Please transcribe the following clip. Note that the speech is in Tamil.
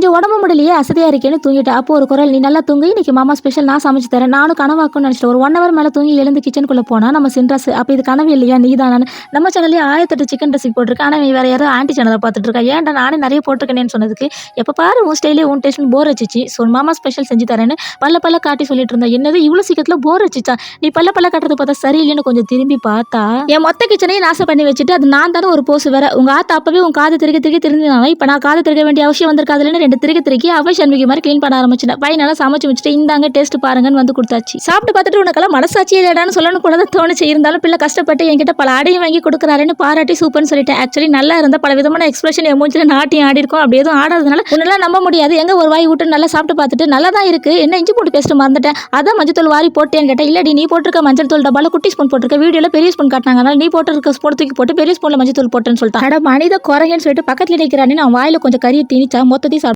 கொஞ்சம் உடம்பு முடியலையே அசதியாக இருக்கேன்னு தூங்கிட்டேன். அப்போ ஒரு குரல், நீ நல்லா தூங்கு, இன்னைக்கு மாமா ஸ்பெஷல் நான் சமைச்சு தரேன். நானும் கனவாக்குன்னு நினச்சிட்டேன். ஒரு 1 ஹவர் மேலே தூங்கி எழுந்து கிச்சனுக்குள்ளே போனால் நம்ம சின்ராஸ், அப்போ இது கனவு இல்லையா நீ தானு. நம்ம சேனல்லேயே 1008 சிக்கன் ரெசிபி போட்டிருக்கு. ஆனால் நீ வேறு யாரோ ஆன்டி சேனலை பார்த்துட்டு இருக்கா. ஏன்டா நானே நிறைய போட்டிருக்கேன்னு சொன்னதுக்கு, எப்போ பாரு உன் ஸ்டைலே உன் டேஸ்ட்னு போர் வச்சிச்சு. ஸோ மாமா ஸ்பெஷல் செஞ்சு தரேன்னு பல்ல காட்டி சொல்லிட்டு இருந்தா. என்னது இவ்வளோ சீக்கிரத்தில் போர் வச்சிச்சா? நீ பல்ல காட்டுறது பார்த்தா சரியில்லைன்னு கொஞ்சம் திரும்பி பார்த்தா என் மொத்த கிச்சனையும் நாசம் பண்ணி வச்சுட்டு அது நான் தானே ஒரு போஸ் வேற. உங்க ஆத்தா அப்பவே உன் காது திருக்கி திருந்தினாங்க. இப்போ நான் காது திருக்க வேண்டிய அவசியம் வந்திருக்காதுன்னு 2 திருக்கி அவ சண்முகி மாதிரி க்ளீன் பண்ண ஆரம்பிச்சிட்டேன். பையனால சமைச்சு வச்சுட்டு இந்தாங்க டேஸ்ட் பாருங்கன்னு வந்து கொடுத்தாச்சு. சாப்பிட்டு பார்த்துட்டு உனக்கெல்லாம் மனசாட்சி இல்லடான்னு சொல்லணும் கூட தோணுச்சு. இருந்தாலும் பிள்ளை கஷ்டப்பட்டு என்கிட்ட பல ஆடையும் வாங்கி கொடுக்குறாருன்னு பாராட்டி சூப்பர்னு சொல்லிட்டேன். ஆக்சுவலி நல்லா இருந்த பல விதமான எக்ஸ்பிரஷன் என் மூஞ்சில நாட்டியம் ஆடி இருக்கும். அப்படி எதுவும் ஆடாததுனால உன்னெல்லாம் நம்ப முடியாது. எங்க ஒரு வாய் விட்டு நல்லா சாப்பிட்டு பார்த்துட்டு நல்லா தான் இருக்கு, என்ன இஞ்சி போட்டு பேஸ்ட் மறந்துட்டேன், அதான் மஞ்சள் தூள் வாரி போட்டேன்னு கேட்டேன். இல்லடி நீ போட்டிருக்க மஞ்சள் தூள் டப்பால குட்டி ஸ்பூன் போட்டிருக்க, வீடியோல பெரிய ஸ்பூன் காட்டினாங்க, அதனால நீ போட்டிருக்க ஸ்பூன் தூக்கி போட்டு பெரிய ஸ்பூன்ல மஞ்சள் தூள் போட்டேன்னு சொல்லிட்டான். அட மனித குறையன்னு சொல்லிட்டு பக்கத்துல நிற்கிறானே நான் வாயில கொஞ்சம் கறியை திணிச்சா மொத்தத்தையும்